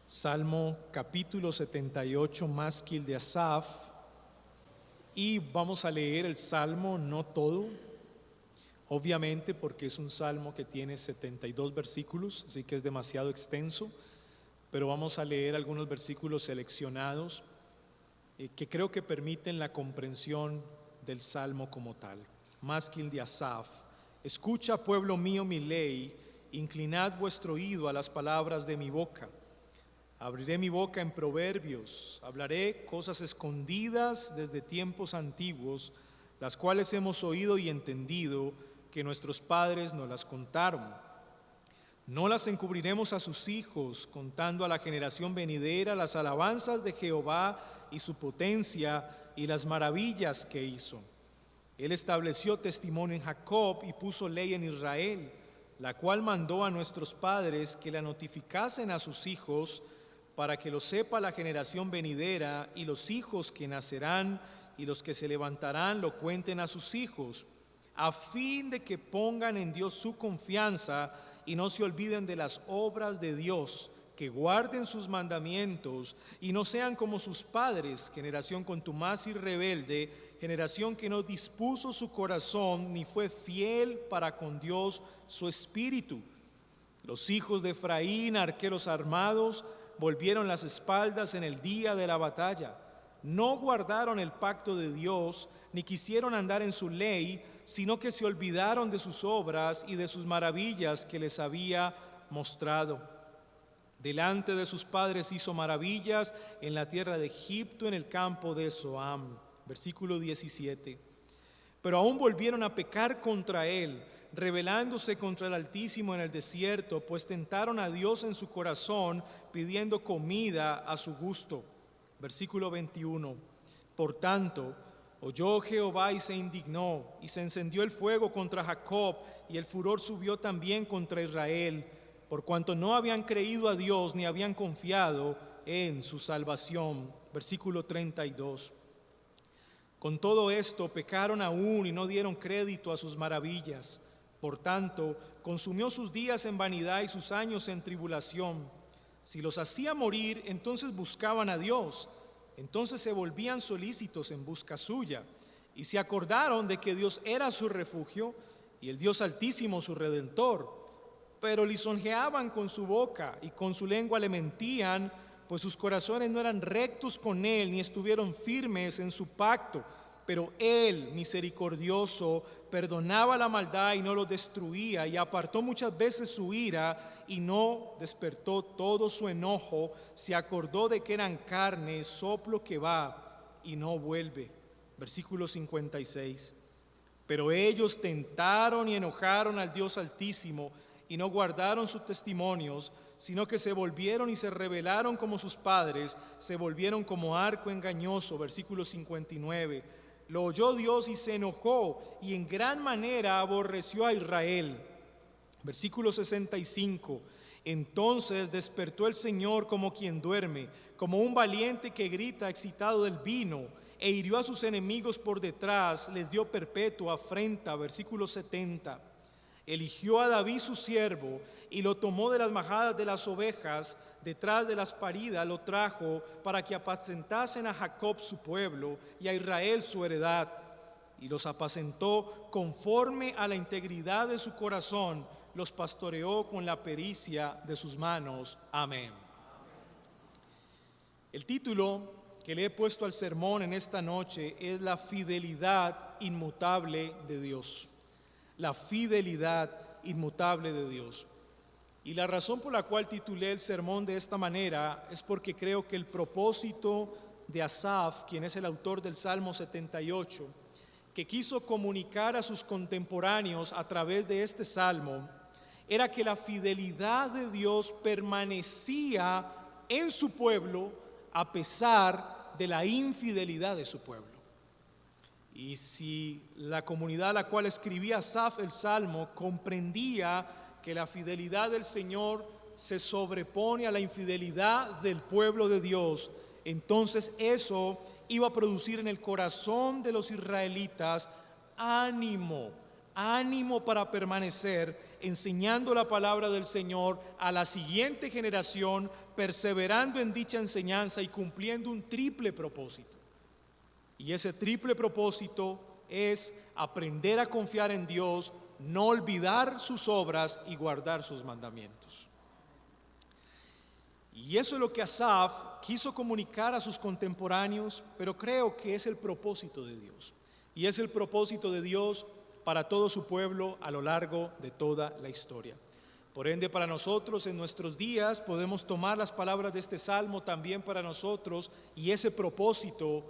Salmo capítulo 78, Masquil de Asaf, y vamos a leer el salmo, no todo, obviamente porque es un salmo que tiene 72 versículos, así que es demasiado extenso, pero vamos a leer algunos versículos seleccionados que creo que permiten la comprensión del salmo como tal. Masquil de Asaf: escucha, pueblo mío, mi ley, inclinad vuestro oído a las palabras de mi boca. Abriré mi boca en proverbios, hablaré cosas escondidas desde tiempos antiguos, las cuales hemos oído y entendido, que nuestros padres nos las contaron. No las encubriremos a sus hijos, contando a la generación venidera las alabanzas de Jehová y su potencia y las maravillas que hizo. Él estableció testimonio en Jacob y puso ley en Israel, la cual mandó a nuestros padres que la notificasen a sus hijos, para que lo sepa la generación venidera, y los hijos que nacerán y los que se levantarán lo cuenten a sus hijos, a fin de que pongan en Dios su confianza y no se olviden de las obras de Dios, que guarden sus mandamientos y no sean como sus padres, generación contumaz y rebelde, generación que no dispuso su corazón ni fue fiel para con Dios su espíritu. Los hijos de Efraín, arqueros armados, volvieron las espaldas en el día de la batalla. No guardaron el pacto de Dios, ni quisieron andar en su ley, sino que se olvidaron de sus obras y de sus maravillas que les había mostrado. Delante de sus padres hizo maravillas en la tierra de Egipto, en el campo de Zoam. Versículo 17. Pero aún volvieron a pecar contra él, rebelándose contra el Altísimo en el desierto, pues tentaron a Dios en su corazón, pidiendo comida a su gusto. Versículo 21. Por tanto, oyó Jehová y se indignó, y se encendió el fuego contra Jacob, y el furor subió también contra Israel, por cuanto no habían creído a Dios ni habían confiado en su salvación. Versículo 32. Con todo esto pecaron aún y no dieron crédito a sus maravillas. Por tanto, consumió sus días en vanidad y sus años en tribulación. Si los hacía morir, entonces buscaban a Dios. Entonces se volvían solícitos en busca suya. Y se acordaron de que Dios era su refugio y el Dios Altísimo su redentor. Pero lisonjeaban con su boca y con su lengua le mentían, pues sus corazones no eran rectos con él, ni estuvieron firmes en su pacto. Pero él, misericordioso, perdonaba la maldad y no lo destruía, y apartó muchas veces su ira y no despertó todo su enojo. Se acordó de que eran carne, soplo que va y no vuelve. Versículo 56. Pero ellos tentaron y enojaron al Dios Altísimo y no guardaron sus testimonios, sino que se volvieron y se rebelaron como sus padres, se volvieron como arco engañoso. Versículo 59. Lo oyó Dios y se enojó, y en gran manera aborreció a Israel. Versículo 65. Entonces despertó el Señor como quien duerme, como un valiente que grita excitado del vino, e hirió a sus enemigos por detrás, les dio perpetua afrenta. Versículo 70. Eligió a David su siervo y lo tomó de las majadas de las ovejas, detrás de las paridas lo trajo, para que apacentasen a Jacob su pueblo y a Israel su heredad. Y los apacentó conforme a la integridad de su corazón, los pastoreó con la pericia de sus manos. Amén. El título que le he puesto al sermón en esta noche es la fidelidad inmutable de Dios. La fidelidad inmutable de Dios. Y la razón por la cual titulé el sermón de esta manera es porque creo que el propósito de Asaf, quien es el autor del Salmo 78, que quiso comunicar a sus contemporáneos a través de este salmo, era que la fidelidad de Dios permanecía en su pueblo a pesar de la infidelidad de su pueblo. Y si la comunidad a la cual escribía Asaf el Salmo comprendía que la fidelidad del Señor se sobrepone a la infidelidad del pueblo de Dios, entonces eso iba a producir en el corazón de los israelitas ánimo ánimo para permanecer enseñando la palabra del Señor a la siguiente generación, perseverando en dicha enseñanza y cumpliendo un triple propósito. Y ese triple propósito es aprender a confiar en Dios, no olvidar sus obras y guardar sus mandamientos. Y eso es lo que Asaf quiso comunicar a sus contemporáneos, pero creo que es el propósito de Dios. Y es el propósito de Dios para todo su pueblo a lo largo de toda la historia. Por ende, para nosotros en nuestros días podemos tomar las palabras de este salmo también para nosotros y ese propósito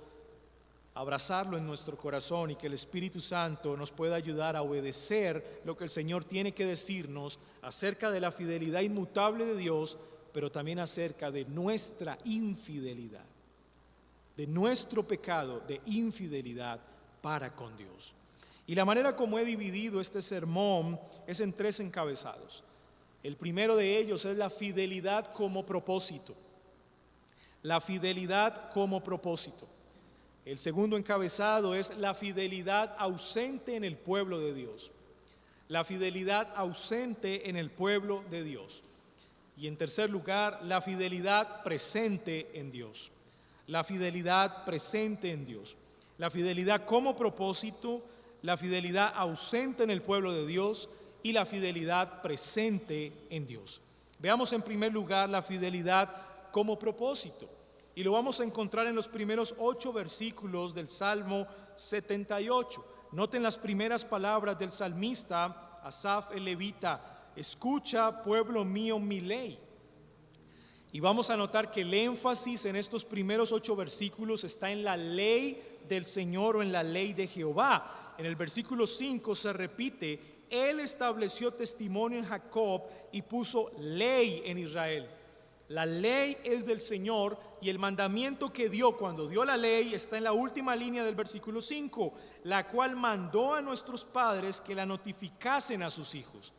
abrazarlo en nuestro corazón y que el Espíritu Santo nos pueda ayudar a obedecer lo que el Señor tiene que decirnos acerca de la fidelidad inmutable de Dios, pero también acerca de nuestra infidelidad, de nuestro pecado de infidelidad para con Dios. Y la manera como he dividido este sermón es en 3 encabezados. El primero de ellos es la fidelidad como propósito. La fidelidad como propósito. El segundo encabezado es la fidelidad ausente en el pueblo de Dios. La fidelidad ausente en el pueblo de Dios. Y en tercer lugar, la fidelidad presente en Dios. La fidelidad presente en Dios. La fidelidad como propósito, la fidelidad ausente en el pueblo de Dios y la fidelidad presente en Dios. Veamos en primer lugar la fidelidad como propósito. Y lo vamos a encontrar en los primeros 8 versículos del Salmo 78. Noten las primeras palabras del salmista Asaf el levita: escucha, pueblo mío, mi ley. Y vamos a notar que el énfasis en estos primeros 8 versículos está en la ley del Señor o en la ley de Jehová. En el versículo 5 se repite: Él estableció testimonio en Jacob y puso ley en Israel. La ley es del Señor y el mandamiento que dio cuando dio la ley está en la última línea del versículo 5, la cual mandó a nuestros padres que la notificasen a sus hijos.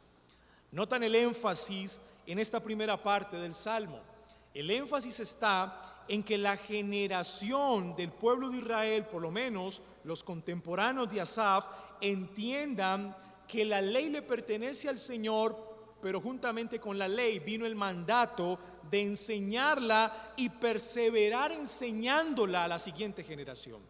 Notan el énfasis en esta primera parte del Salmo. El énfasis está en que la generación del pueblo de Israel, por lo menos los contemporáneos de Asaf, entiendan que la ley le pertenece al Señor, pero juntamente con la ley vino el mandato de enseñarla y perseverar enseñándola a la siguiente generación.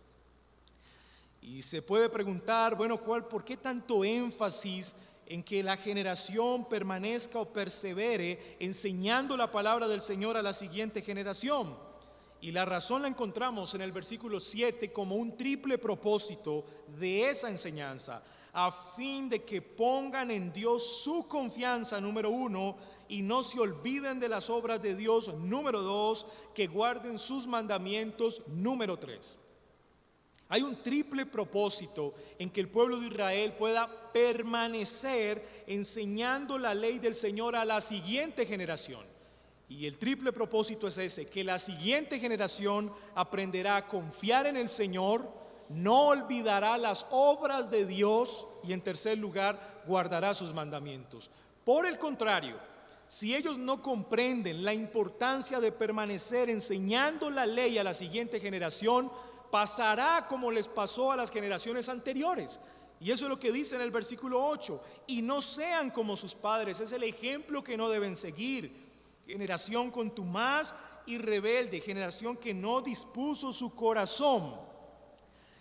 Y se puede preguntar, bueno, ¿por qué tanto énfasis en que la generación permanezca o persevere enseñando la palabra del Señor a la siguiente generación? Y la razón la encontramos en el versículo 7 como un triple propósito de esa enseñanza, a fin de que pongan en Dios su confianza, número 1, y no se olviden de las obras de Dios, número 2, que guarden sus mandamientos, número 3. Hay un triple propósito en que el pueblo de Israel pueda permanecer enseñando la ley del Señor a la siguiente generación. Y el triple propósito es ese: que la siguiente generación aprenderá a confiar en el Señor, no olvidará las obras de Dios y en tercer lugar guardará sus mandamientos. Por el contrario, si ellos no comprenden la importancia de permanecer enseñando la ley a la siguiente generación, pasará como les pasó a las generaciones anteriores. Y eso es lo que dice en el versículo 8: y no sean como sus padres. Es el ejemplo que no deben seguir. Generación contumaz y rebelde, generación que no dispuso su corazón.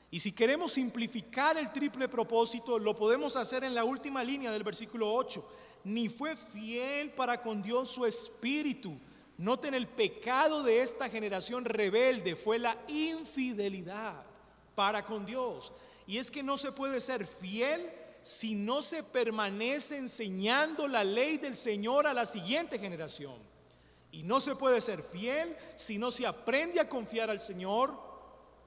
Y si queremos simplificar el triple propósito, lo podemos hacer en la última línea del versículo 8. Ni fue fiel para con Dios su espíritu. Noten, el pecado de esta generación rebelde fue la infidelidad para con Dios. Y es que no se puede ser fiel si no se permanece enseñando la ley del Señor a la siguiente generación. Y no se puede ser fiel si no se aprende a confiar al Señor,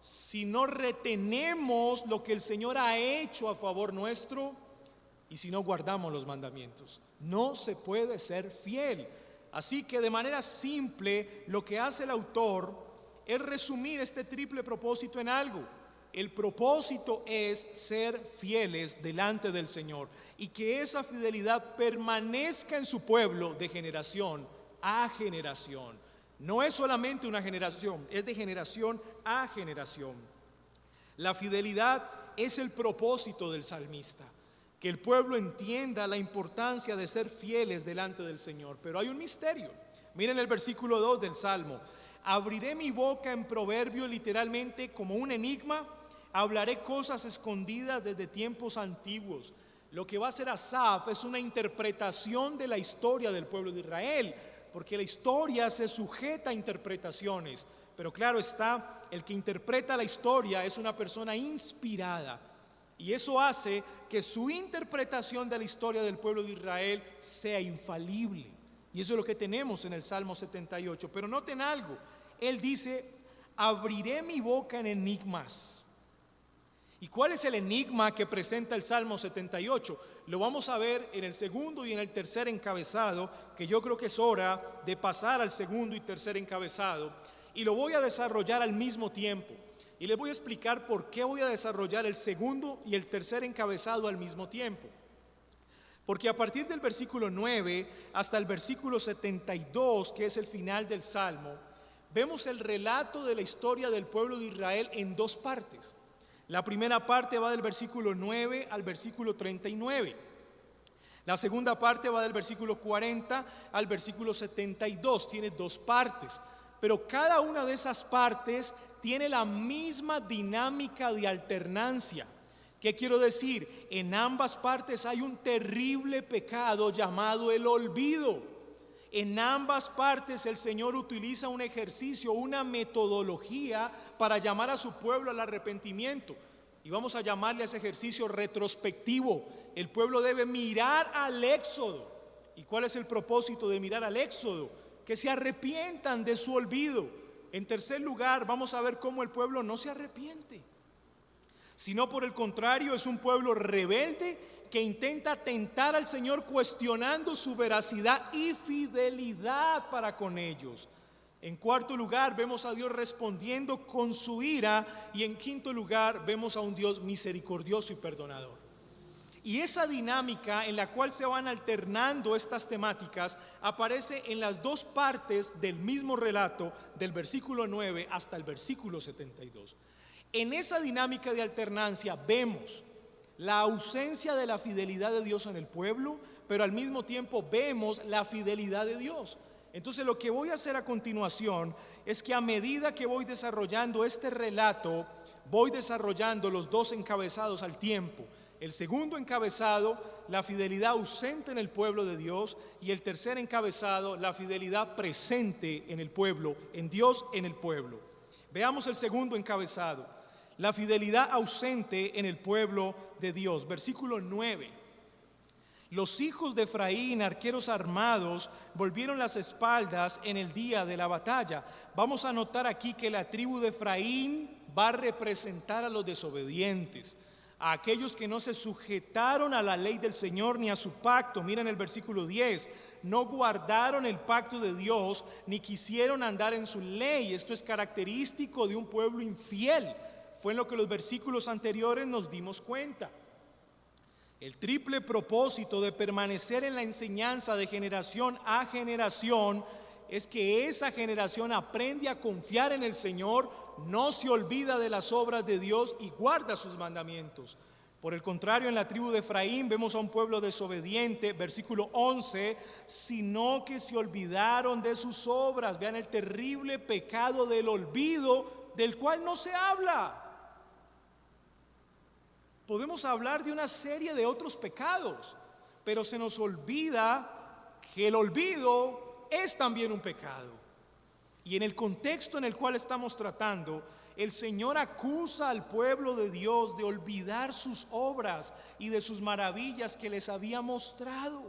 si no retenemos lo que el Señor ha hecho a favor nuestro y si no guardamos los mandamientos. No se puede ser fiel. Así que de manera simple, lo que hace el autor es resumir este triple propósito en algo. El propósito es ser fieles delante del Señor y que esa fidelidad permanezca en su pueblo de generación a generación. No es solamente una generación, es de generación a generación. La fidelidad es el propósito del salmista. que el pueblo entienda la importancia de ser fieles delante del Señor. Pero hay un misterio. Miren el versículo 2 del Salmo. Abriré mi boca en proverbio, literalmente como un enigma, hablaré cosas escondidas desde tiempos antiguos. Lo que va a hacer Asaf es una interpretación de la historia del pueblo de Israel, porque la historia se sujeta a interpretaciones. Pero claro está, el que interpreta la historia es una persona inspirada. Y eso hace que su interpretación de la historia del pueblo de Israel sea infalible. Y eso es lo que tenemos en el Salmo 78. Pero noten algo, él dice, abriré mi boca en enigmas. ¿Y cuál es el enigma que presenta el Salmo 78? Lo vamos a ver en el segundo y en el tercer encabezado, que yo creo que es hora de pasar al segundo y tercer encabezado. Y lo voy a desarrollar al mismo tiempo. Y les voy a explicar por qué voy a desarrollar el segundo y el tercer encabezado al mismo tiempo. Porque a partir del versículo 9 hasta el versículo 72, que es el final del Salmo, vemos el relato de la historia del pueblo de Israel en dos partes. La primera parte va del versículo 9 al versículo 39. La segunda parte va del versículo 40 al versículo 72. Tiene dos partes, pero cada una de esas partes tiene la misma dinámica de alternancia. ¿Qué quiero decir? En ambas partes hay un terrible pecado llamado el olvido. En ambas partes el Señor utiliza un ejercicio, una metodología para llamar a su pueblo al arrepentimiento. Y vamos a llamarle a ese ejercicio retrospectivo. El pueblo debe mirar al Éxodo. ¿Y cuál es el propósito de mirar al Éxodo? Que se arrepientan de su olvido. En tercer lugar, vamos a ver cómo el pueblo no se arrepiente, sino por el contrario es un pueblo rebelde que intenta tentar al Señor cuestionando su veracidad y fidelidad para con ellos. En cuarto lugar, vemos a Dios respondiendo con su ira, y en quinto lugar, vemos a un Dios misericordioso y perdonador. Y esa dinámica en la cual se van alternando estas temáticas aparece en las dos partes del mismo relato, del versículo 9 hasta el versículo 72. En esa dinámica de alternancia vemos la ausencia de la fidelidad de Dios en el pueblo, pero al mismo tiempo vemos la fidelidad de Dios. Entonces lo que voy a hacer a continuación es que a medida que voy desarrollando este relato, voy desarrollando los dos encabezados al tiempo. El segundo encabezado, la fidelidad ausente en el pueblo de Dios, y el tercer encabezado, la fidelidad presente en el pueblo, en Dios en el pueblo. Veamos el segundo encabezado, la fidelidad ausente en el pueblo de Dios. Versículo 9. Los hijos de Efraín, arqueros armados, volvieron las espaldas en el día de la batalla. Vamos a notar aquí que la tribu de Efraín va a representar a los desobedientes, a aquellos que no se sujetaron a la ley del Señor ni a su pacto. Miren el versículo 10, no guardaron el pacto de Dios ni quisieron andar en su ley. Esto es característico de un pueblo infiel. Fue en lo que los versículos anteriores nos dimos cuenta. El triple propósito de permanecer en la enseñanza de generación a generación es que esa generación aprende a confiar en el Señor, no se olvida de las obras de Dios y guarda sus mandamientos. Por el contrario, en la tribu de Efraín vemos a un pueblo desobediente, versículo 11, sino que se olvidaron de sus obras. Vean el terrible pecado del olvido del cual no se habla. Podemos hablar de una serie de otros pecados, pero se nos olvida que el olvido es también un pecado. Y en el contexto en el cual estamos tratando, el Señor acusa al pueblo de Dios de olvidar sus obras y de sus maravillas que les había mostrado.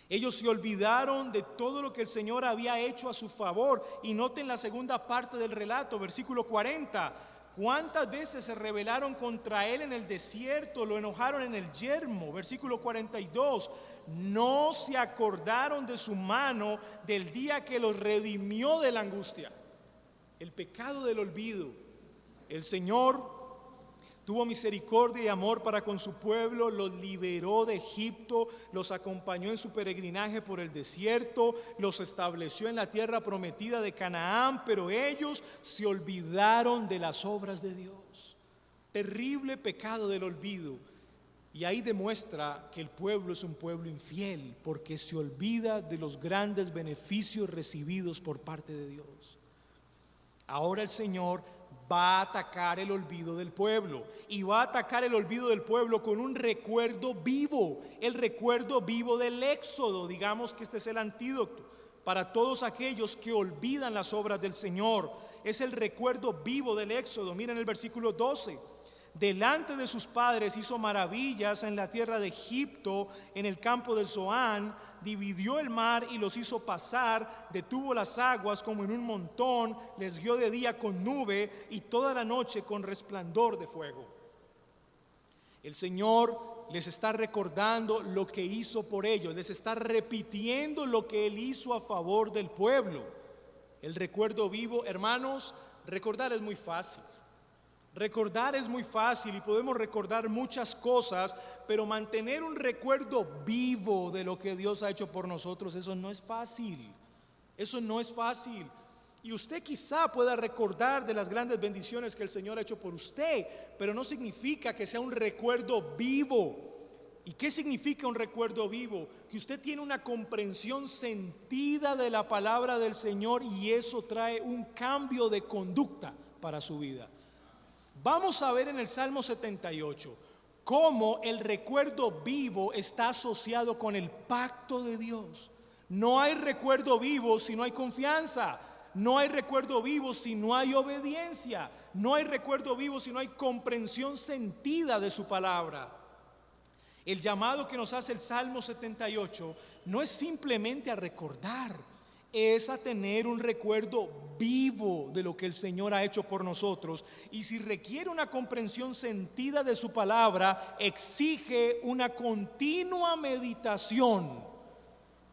Ellos se olvidaron de todo lo que el Señor había hecho a su favor. Y noten la segunda parte del relato, versículo 40. ¿Cuántas veces se rebelaron contra él en el desierto? Lo enojaron en el yermo. Versículo 42. No se acordaron de su mano del día que los redimió de la angustia. El pecado del olvido. El Señor tuvo misericordia y amor para con su pueblo, los liberó de Egipto, los acompañó en su peregrinaje por el desierto, los estableció en la tierra prometida de Canaán, pero ellos se olvidaron de las obras de Dios. Terrible pecado del olvido. Y ahí demuestra que el pueblo es un pueblo infiel porque se olvida de los grandes beneficios recibidos por parte de Dios. Ahora el Señor va a atacar el olvido del pueblo, y va a atacar el olvido del pueblo con un recuerdo vivo, el recuerdo vivo del Éxodo. Digamos que este es el antídoto para todos aquellos que olvidan las obras del Señor. Es el recuerdo vivo del Éxodo. Miren el versículo 12. Delante de sus padres hizo maravillas en la tierra de Egipto, en el campo de Zoán, dividió el mar y los hizo pasar, detuvo las aguas como en un montón, les guió de día con nube y toda la noche con resplandor de fuego. El Señor les está recordando lo que hizo por ellos, les está repitiendo lo que Él hizo a favor del pueblo. El recuerdo vivo, hermanos, recordar es muy fácil. Recordar es muy fácil y podemos recordar muchas cosas, pero mantener un recuerdo vivo de lo que Dios ha hecho por nosotros, eso no es fácil. Eso no es fácil. Y usted quizá pueda recordar de las grandes bendiciones que el Señor ha hecho por usted, pero no significa que sea un recuerdo vivo. ¿Y qué significa un recuerdo vivo? Que usted tiene una comprensión sentida de la palabra del Señor y eso trae un cambio de conducta para su vida. Vamos a ver en el Salmo 78 cómo el recuerdo vivo está asociado con el pacto de Dios. No hay recuerdo vivo si no hay confianza. No hay recuerdo vivo si no hay obediencia. No hay recuerdo vivo si no hay comprensión sentida de su palabra. El llamado que nos hace el Salmo 78 no es simplemente a recordar, es a tener un recuerdo vivo de lo que el Señor ha hecho por nosotros. Y si requiere una comprensión sentida de su palabra, exige una continua meditación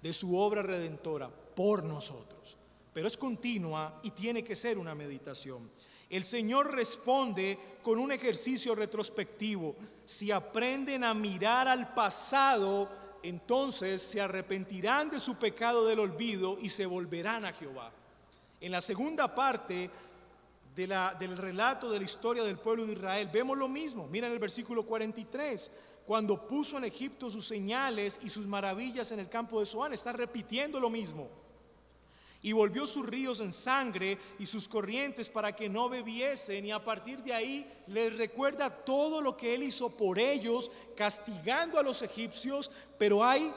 de su obra redentora por nosotros. Pero es continua y tiene que ser una meditación. El Señor responde con un ejercicio retrospectivo. Si aprenden a mirar al pasado, entonces se arrepentirán de su pecado del olvido y se volverán a Jehová. En la segunda parte del relato de la historia del pueblo de Israel vemos lo mismo. Miren el versículo 43. Cuando puso en Egipto sus señales y sus maravillas en el campo de Zoán, está repitiendo lo mismo. Y volvió sus ríos en sangre y sus corrientes para que no bebiesen. Y a partir de ahí les recuerda todo lo que Él hizo por ellos, castigando a los egipcios. Pero hay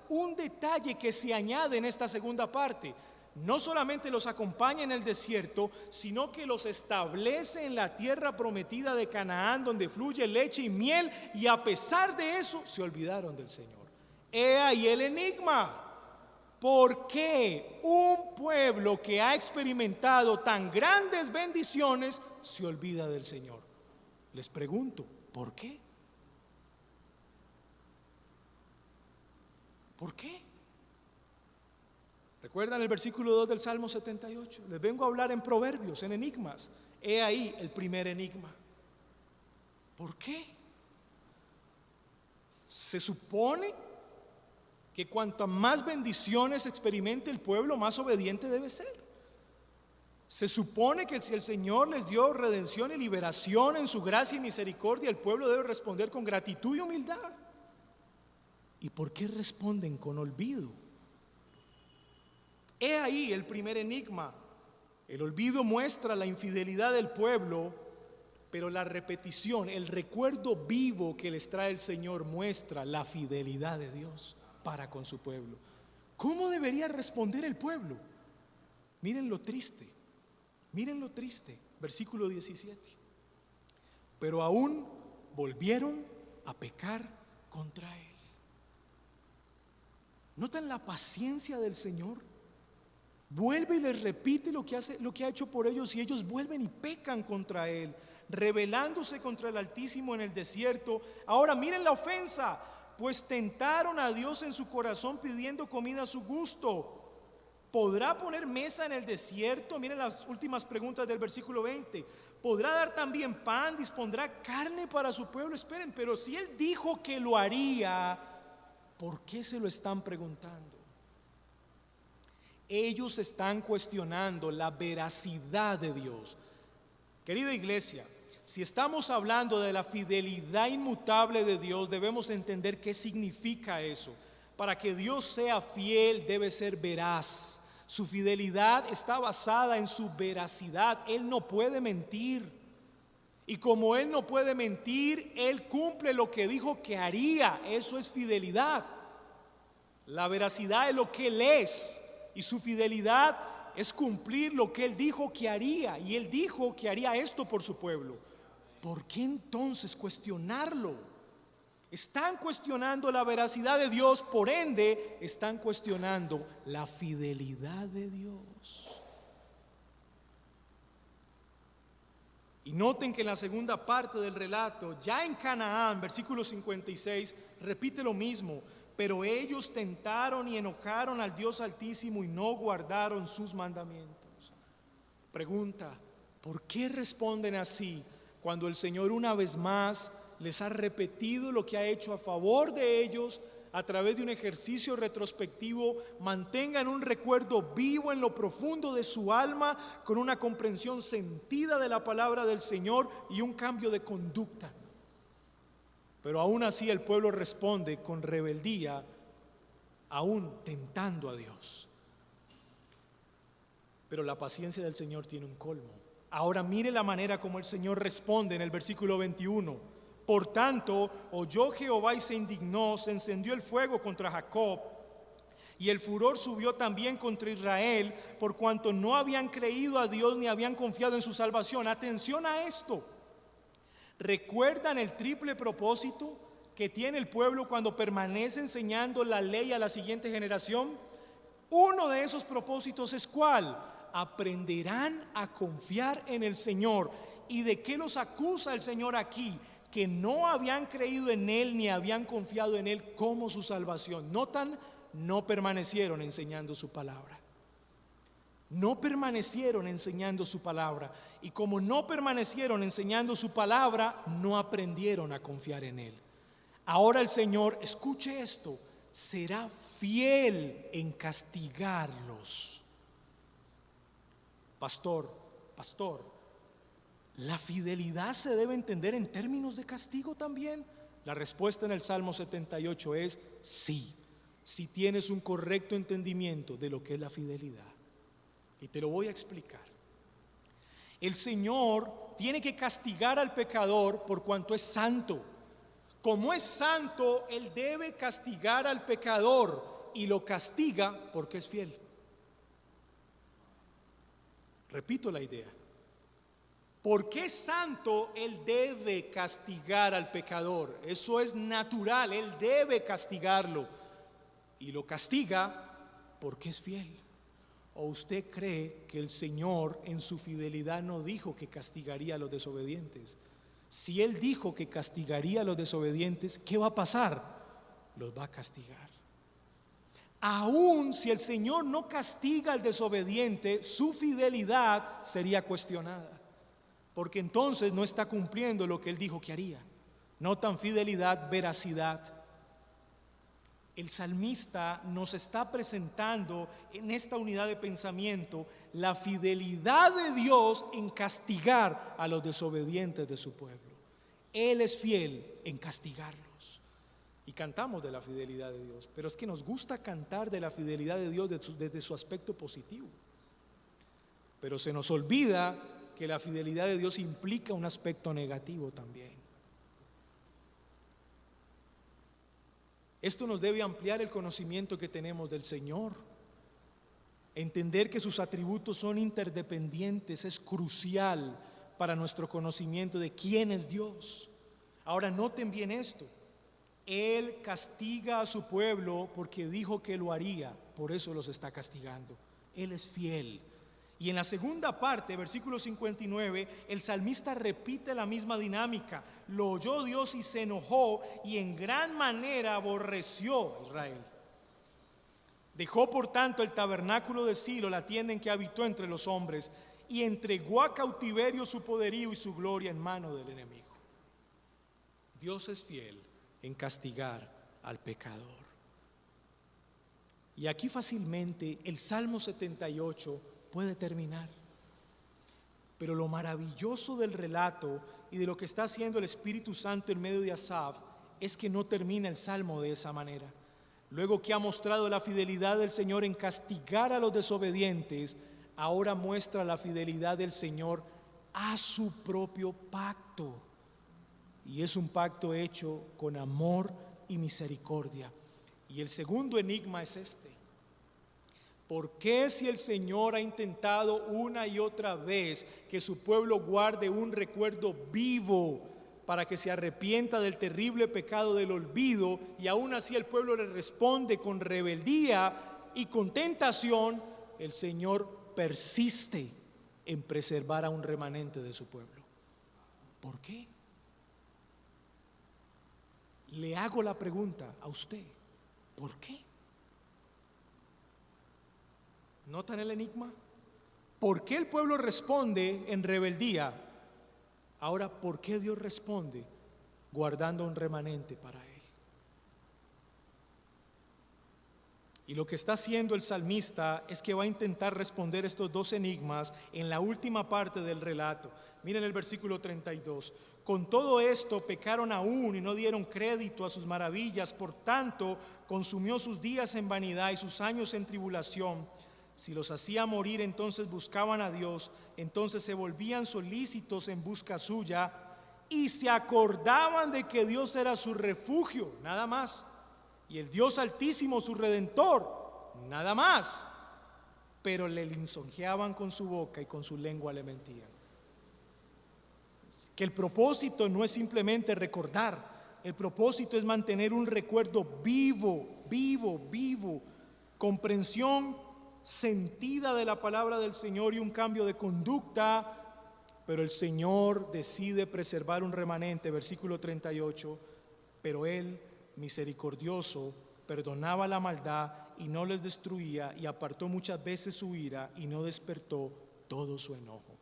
un detalle que se añade en esta segunda parte. No solamente los acompaña en el desierto, sino que los establece en la tierra prometida de Canaán, donde fluye leche y miel. Y a pesar de eso, se olvidaron del Señor. He ahí el enigma. ¿Por qué un pueblo que ha experimentado tan grandes bendiciones se olvida del Señor? Les pregunto, ¿por qué? ¿Por qué? ¿Recuerdan el versículo 2 del Salmo 78? Les vengo a hablar en proverbios, en enigmas. He ahí el primer enigma. ¿Por qué? Se supone que cuantas más bendiciones experimente el pueblo, más obediente debe ser. Se supone que si el Señor les dio redención y liberación en su gracia y misericordia, el pueblo debe responder con gratitud y humildad. ¿Y por qué responden con olvido? He ahí el primer enigma. El olvido muestra la infidelidad del pueblo, pero la repetición, el recuerdo vivo que les trae el Señor muestra la fidelidad de Dios para con su pueblo. ¿Cómo debería responder el pueblo? Miren lo triste, versículo 17. Pero aún volvieron a pecar contra Él. ¿Notan la paciencia del Señor? Vuelve y les repite lo que ha hecho por ellos, y ellos vuelven y pecan contra Él, rebelándose contra el Altísimo en el desierto. Ahora miren la ofensa. Pues tentaron a Dios en su corazón pidiendo comida a su gusto. ¿Podrá poner mesa en el desierto? Miren las últimas preguntas del versículo 20. ¿Podrá dar también pan? ¿Dispondrá carne para su pueblo? Esperen, pero si Él dijo que lo haría, ¿por qué se lo están preguntando? Ellos están cuestionando la veracidad de Dios. Querida iglesia, si estamos hablando de la fidelidad inmutable de Dios, debemos entender qué significa eso. Para que Dios sea fiel, debe ser veraz. Su fidelidad está basada en su veracidad. Él no puede mentir. Y como Él no puede mentir, Él cumple lo que dijo que haría. Eso es fidelidad. La veracidad es lo que Él es. Y su fidelidad es cumplir lo que Él dijo que haría. Y Él dijo que haría esto por su pueblo. ¿Por qué entonces cuestionarlo? Están cuestionando la veracidad de Dios, por ende, están cuestionando la fidelidad de Dios. Y noten que en la segunda parte del relato, ya en Canaán, versículo 56, repite lo mismo. Pero ellos tentaron y enojaron al Dios Altísimo y no guardaron sus mandamientos. Pregunta, ¿por qué responden así cuando el Señor una vez más les ha repetido lo que ha hecho a favor de ellos a través de un ejercicio retrospectivo? Mantengan un recuerdo vivo en lo profundo de su alma, con una comprensión sentida de la palabra del Señor y un cambio de conducta. Pero aún así el pueblo responde con rebeldía, aún tentando a Dios. Pero la paciencia del Señor tiene un colmo. Ahora mire la manera como el Señor responde en el versículo 21. Por tanto, oyó Jehová y se indignó, se encendió el fuego contra Jacob, y el furor subió también contra Israel, por cuanto no habían creído a Dios ni habían confiado en su salvación. Atención a esto. ¿Recuerdan el triple propósito que tiene el pueblo cuando permanece enseñando la ley a la siguiente generación? Uno de esos propósitos es ¿cuál? Aprenderán a confiar en el Señor. ¿Y de qué los acusa el Señor aquí? Que no habían creído en Él ni habían confiado en Él como su salvación. Notan, no permanecieron enseñando su palabra. No permanecieron enseñando su palabra. Y como no permanecieron enseñando su palabra, no aprendieron a confiar en Él. Ahora el Señor, escuche esto, será fiel en castigarlos. Pastor, ¿la fidelidad se debe entender en términos de castigo también? La respuesta en el Salmo 78 es sí, si tienes un correcto entendimiento de lo que es la fidelidad. Y te lo voy a explicar. El Señor tiene que castigar al pecador por cuanto es santo. Como es santo, Él debe castigar al pecador y lo castiga porque es fiel. Repito la idea. Porque es santo, Él debe castigar al pecador. Eso es natural, Él debe castigarlo. Y lo castiga porque es fiel. ¿O usted cree que el Señor en su fidelidad no dijo que castigaría a los desobedientes? Si Él dijo que castigaría a los desobedientes, ¿qué va a pasar? Los va a castigar. Aún si el Señor no castiga al desobediente, su fidelidad sería cuestionada. Porque entonces no está cumpliendo lo que Él dijo que haría. Notan fidelidad, veracidad. El salmista nos está presentando en esta unidad de pensamiento la fidelidad de Dios en castigar a los desobedientes de su pueblo. Él es fiel en castigarlos. Y cantamos de la fidelidad de Dios, pero es que nos gusta cantar de la fidelidad de Dios desde su aspecto positivo. Pero se nos olvida que la fidelidad de Dios implica un aspecto negativo también. Esto nos debe ampliar el conocimiento que tenemos del Señor. Entender que sus atributos son interdependientes es crucial para nuestro conocimiento de quién es Dios. Ahora noten bien esto. Él castiga a su pueblo porque dijo que lo haría, por eso los está castigando. Él es fiel. Y en la segunda parte, versículo 59, el salmista repite la misma dinámica. Lo oyó Dios y se enojó y en gran manera aborreció a Israel. Dejó por tanto el tabernáculo de Silo, la tienda en que habitó entre los hombres, y entregó a cautiverio su poderío y su gloria en mano del enemigo. Dios es fiel en castigar al pecador. Y aquí fácilmente el Salmo 78 puede terminar. Pero lo maravilloso del relato y de lo que está haciendo el Espíritu Santo en medio de Asaf es que no termina el salmo de esa manera. Luego que ha mostrado la fidelidad del Señor en castigar a los desobedientes, ahora muestra la fidelidad del Señor a su propio pacto. Y es un pacto hecho con amor y misericordia. Y el segundo enigma es este: ¿por qué, si el Señor ha intentado una y otra vez que su pueblo guarde un recuerdo vivo para que se arrepienta del terrible pecado del olvido, y aún así el pueblo le responde con rebeldía y con tentación, el Señor persiste en preservar a un remanente de su pueblo? ¿Por qué? Le hago la pregunta a usted: ¿por qué? ¿Notan el enigma? ¿Por qué el pueblo responde en rebeldía? Ahora, ¿por qué Dios responde guardando un remanente para Él? Y lo que está haciendo el salmista es que va a intentar responder estos dos enigmas en la última parte del relato. Miren el versículo 32. Con todo esto pecaron aún y no dieron crédito a sus maravillas, por tanto consumió sus días en vanidad y sus años en tribulación. Si los hacía morir, entonces buscaban a Dios, entonces se volvían solícitos en busca suya y se acordaban de que Dios era su refugio, nada más, y el Dios Altísimo su Redentor, nada más, pero le lisonjeaban con su boca y con su lengua le mentían. Que el propósito no es simplemente recordar, el propósito es mantener un recuerdo vivo, comprensión sentida de la palabra del Señor y un cambio de conducta. Pero el Señor decide preservar un remanente, versículo 38, pero Él, misericordioso, perdonaba la maldad y no les destruía, y apartó muchas veces su ira y no despertó todo su enojo.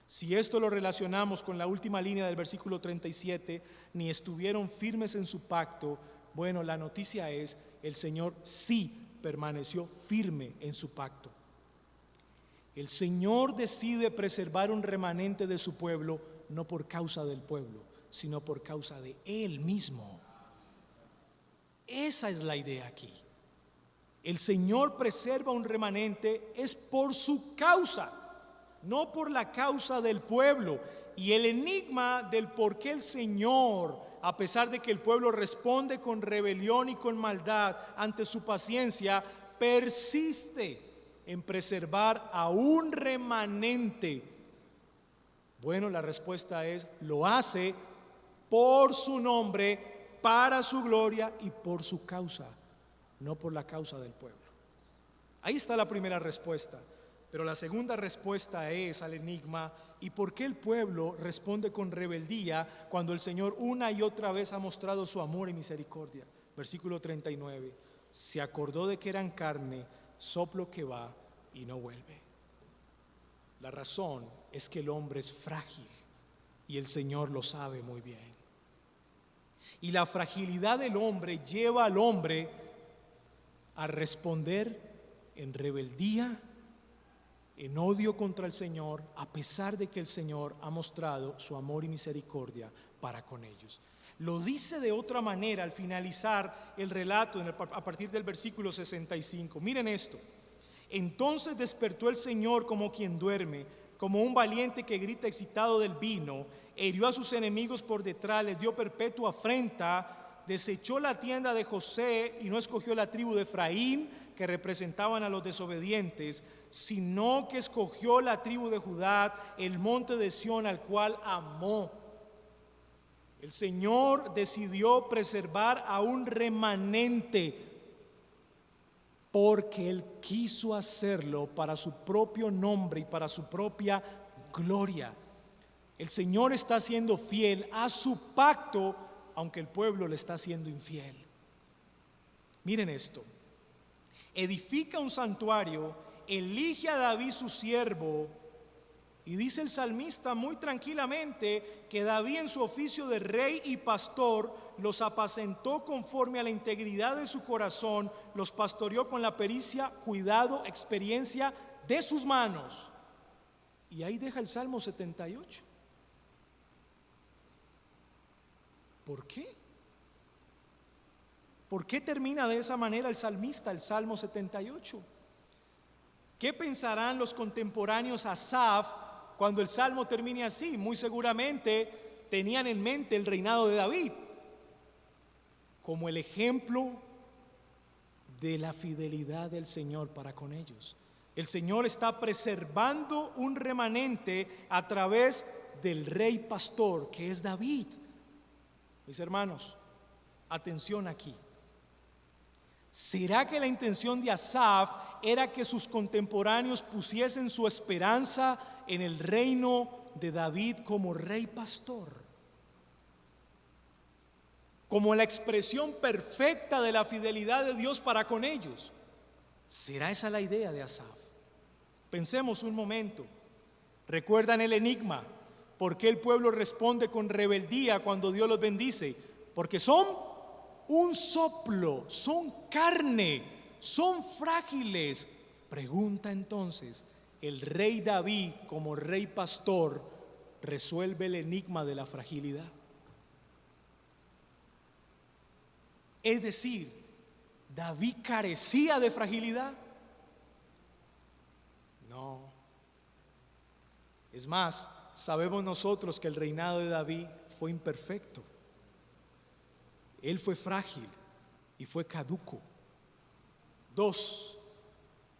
Si esto lo relacionamos con la última línea del versículo 37, ni estuvieron firmes en su pacto, bueno, la noticia es: el Señor sí permaneció firme en su pacto. El Señor decide preservar un remanente de su pueblo, no por causa del pueblo, sino por causa de Él mismo. Esa es la idea aquí. El Señor preserva un remanente es por su causa, no por la causa del pueblo. Y el enigma del por qué el Señor, a pesar de que el pueblo responde con rebelión y con maldad ante su paciencia, persiste en preservar a un remanente. Bueno, la respuesta es: lo hace por su nombre, para su gloria y por su causa, no por la causa del pueblo. Ahí está la primera respuesta. Pero la segunda respuesta es al enigma: ¿y por qué el pueblo responde con rebeldía cuando el Señor una y otra vez ha mostrado su amor y misericordia? Versículo 39. Se acordó de que eran carne, soplo que va y no vuelve. La razón es que el hombre es frágil y el Señor lo sabe muy bien. Y la fragilidad del hombre lleva al hombre a responder en rebeldía, en odio contra el Señor, a pesar de que el Señor ha mostrado su amor y misericordia para con ellos. Lo dice de otra manera al finalizar el relato a partir del versículo 65. Miren esto: entonces despertó el Señor como quien duerme, como un valiente que grita excitado del vino, hirió a sus enemigos por detrás, les dio perpetua afrenta, desechó la tienda de José y no escogió la tribu de Efraín, que representaban a los desobedientes, sino que escogió la tribu de Judá, el monte de Sión, al cual amó. El Señor decidió preservar a un remanente porque Él quiso hacerlo para su propio nombre y para su propia gloria. El Señor está siendo fiel a su pacto, aunque el pueblo le está siendo infiel. Miren esto: edifica un santuario, elige a David su siervo, y dice el salmista muy tranquilamente que David, en su oficio de rey y pastor, los apacentó conforme a la integridad de su corazón, los pastoreó con la pericia, cuidado, experiencia de sus manos. Y ahí deja el Salmo 78. ¿Por qué? ¿Por qué termina de esa manera el salmista, el Salmo 78? ¿Qué pensarán los contemporáneos a Asaf cuando el Salmo termine así? Muy seguramente tenían en mente el reinado de David como el ejemplo de la fidelidad del Señor para con ellos. El Señor está preservando un remanente a través del rey pastor que es David. Mis hermanos, atención aquí. ¿Será que la intención de Asaf era que sus contemporáneos pusiesen su esperanza en el reino de David como rey pastor? Como la expresión perfecta de la fidelidad de Dios para con ellos. ¿Será esa la idea de Asaf? Pensemos un momento. ¿Recuerdan el enigma? ¿Por qué el pueblo responde con rebeldía cuando Dios los bendice? Porque son un soplo, son carne, son frágiles. Pregunta entonces, el rey David como rey pastor resuelve el enigma de la fragilidad. Es decir, ¿David carecía de fragilidad? No. Es más, sabemos nosotros que el reinado de David fue imperfecto. Él fue frágil y fue caduco. 2.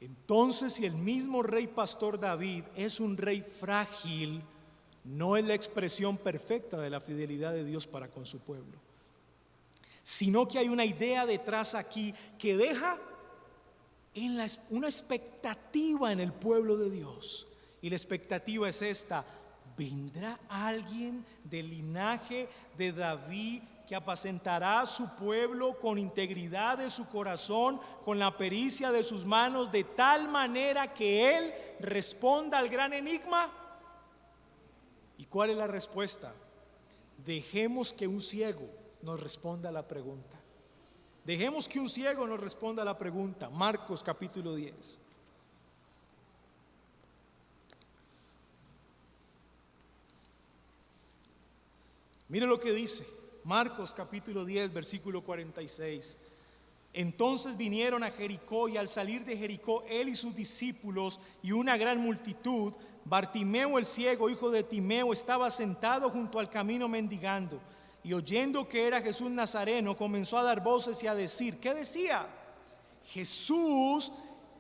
Entonces, si el mismo rey pastor David es un rey frágil, no es la expresión perfecta de la fidelidad de Dios para con su pueblo, sino que hay una idea detrás aquí que deja una expectativa en el pueblo de Dios. Y la expectativa es esta: ¿vendrá alguien del linaje de David que apacentará a su pueblo con integridad de su corazón, con la pericia de sus manos, de tal manera que él responda al gran enigma? ¿Y cuál es la respuesta? Dejemos que un ciego nos responda a la pregunta. Dejemos que un ciego nos responda a la pregunta. Marcos capítulo 10. Mire lo que dice Marcos capítulo 10, versículo 46. Entonces vinieron a Jericó, y al salir de Jericó él y sus discípulos y una gran multitud, Bartimeo el ciego, hijo de Timeo, estaba sentado junto al camino mendigando. Y oyendo que era Jesús Nazareno, comenzó a dar voces y a decir, ¿qué decía? Jesús,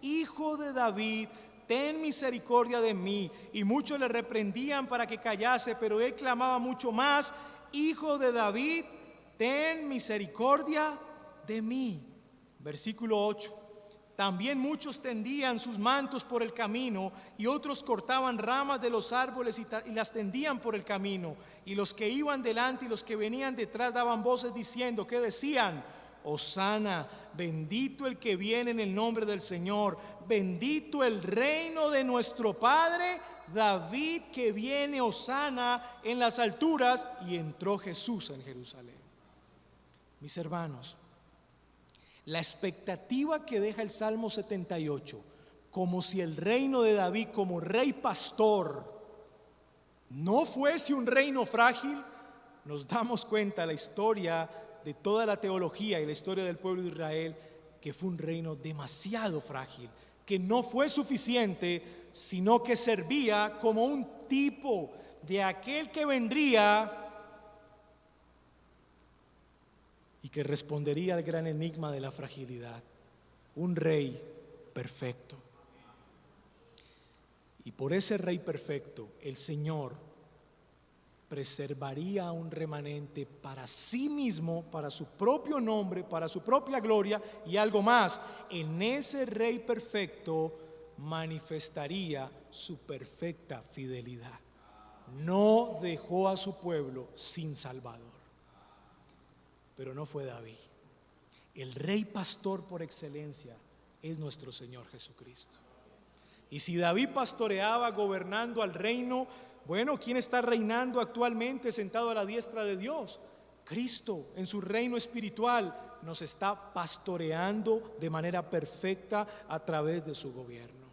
hijo de David, ten misericordia de mí. Y muchos le reprendían para que callase, pero él clamaba mucho más, Hijo de David, ten misericordia de mí. Versículo 8. También muchos tendían sus mantos por el camino, y otros cortaban ramas de los árboles y las tendían por el camino. Y los que iban delante y los que venían detrás daban voces diciendo, ¿qué decían? Hosana, bendito el que viene en el nombre del Señor, bendito el reino de nuestro Padre David que viene, hosana en las alturas. Y entró Jesús en Jerusalén. Mis hermanos, la expectativa que deja el Salmo 78, como si el reino de David como rey pastor no fuese un reino frágil, nos damos cuenta la historia de toda la teología y la historia del pueblo de Israel, que fue un reino demasiado frágil, que no fue suficiente, sino que servía como un tipo de aquel que vendría y que respondería al gran enigma de la fragilidad, un rey perfecto. Y por ese rey perfecto, el Señor preservaría a un remanente para sí mismo, para su propio nombre, para su propia gloria, y algo más, en ese rey perfecto manifestaría su perfecta fidelidad. No dejó a su pueblo sin salvador. Pero no fue David. El rey pastor por excelencia es nuestro Señor Jesucristo. Y si David pastoreaba gobernando al reino, bueno, ¿quién está reinando actualmente sentado a la diestra de Dios? Cristo en su reino espiritual nos está pastoreando de manera perfecta a través de su gobierno.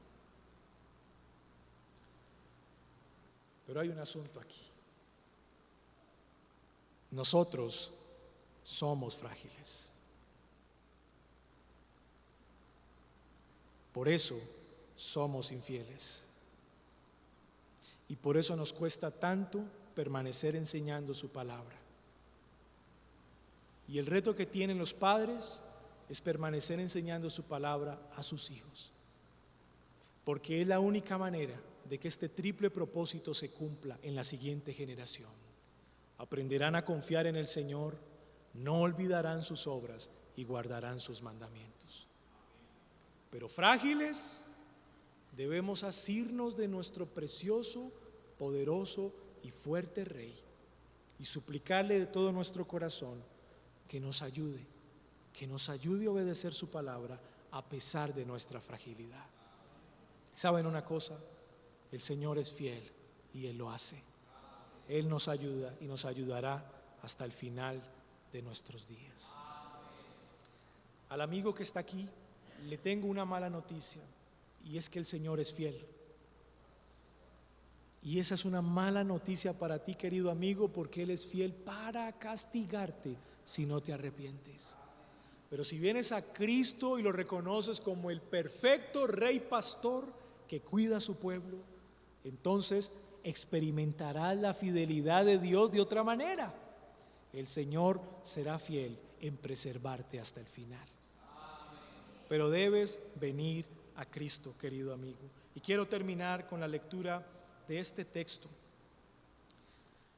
Pero hay un asunto aquí. Nosotros somos frágiles. Por eso somos infieles. Y por eso nos cuesta tanto permanecer enseñando su palabra. Y el reto que tienen los padres es permanecer enseñando su palabra a sus hijos. Porque es la única manera de que este triple propósito se cumpla en la siguiente generación. Aprenderán a confiar en el Señor, no olvidarán sus obras y guardarán sus mandamientos. Pero frágiles, debemos asirnos de nuestro precioso, poderoso y fuerte Rey y suplicarle de todo nuestro corazón que nos ayude a obedecer su palabra a pesar de nuestra fragilidad. ¿Saben una cosa? El Señor es fiel y Él lo hace. Él nos ayuda y nos ayudará hasta el final de nuestros días. Al amigo que está aquí, le tengo una mala noticia, y es que el Señor es fiel. Y esa es una mala noticia para ti, querido amigo, porque Él es fiel para castigarte si no te arrepientes. Pero si vienes a Cristo y lo reconoces como el perfecto Rey Pastor que cuida a su pueblo, entonces experimentarás la fidelidad de Dios de otra manera. El Señor será fiel en preservarte hasta el final. Pero debes venir a Cristo, querido amigo. Y quiero terminar con la lectura de este texto.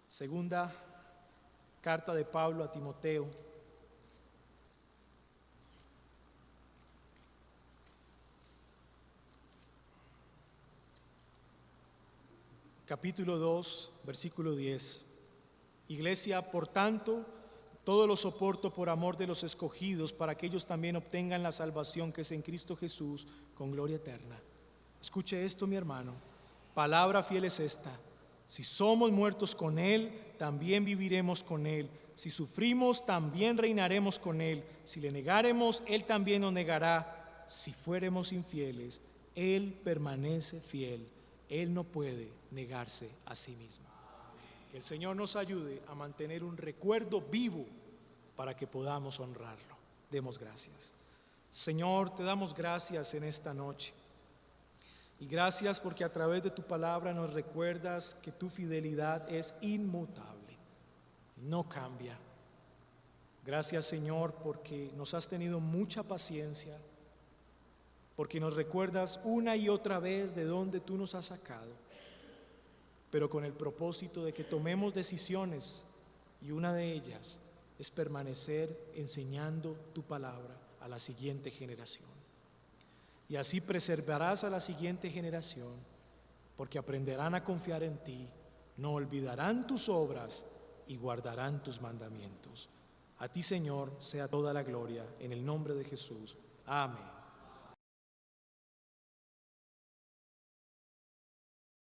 Segunda carta de Pablo a Timoteo. Capítulo 2, versículo 10. Iglesia, por tanto, todo lo soporto por amor de los escogidos, para que ellos también obtengan la salvación que es en Cristo Jesús, con gloria eterna. Escuche esto, mi hermano. Palabra fiel es esta: si somos muertos con Él, también viviremos con Él. Si sufrimos, también reinaremos con Él. Si le negaremos, Él también nos negará. Si fuéramos infieles, Él permanece fiel. Él no puede negarse a sí mismo. Que el Señor nos ayude a mantener un recuerdo vivo para que podamos honrarlo. Demos gracias. Señor, te damos gracias en esta noche. Y gracias porque a través de tu palabra nos recuerdas que tu fidelidad es inmutable, no cambia. Gracias, Señor, porque nos has tenido mucha paciencia, porque nos recuerdas una y otra vez de dónde tú nos has sacado, pero con el propósito de que tomemos decisiones, y una de ellas es permanecer enseñando tu palabra a la siguiente generación. Y así preservarás a la siguiente generación, porque aprenderán a confiar en ti, no olvidarán tus obras y guardarán tus mandamientos. A ti, Señor, sea toda la gloria, en el nombre de Jesús. Amén.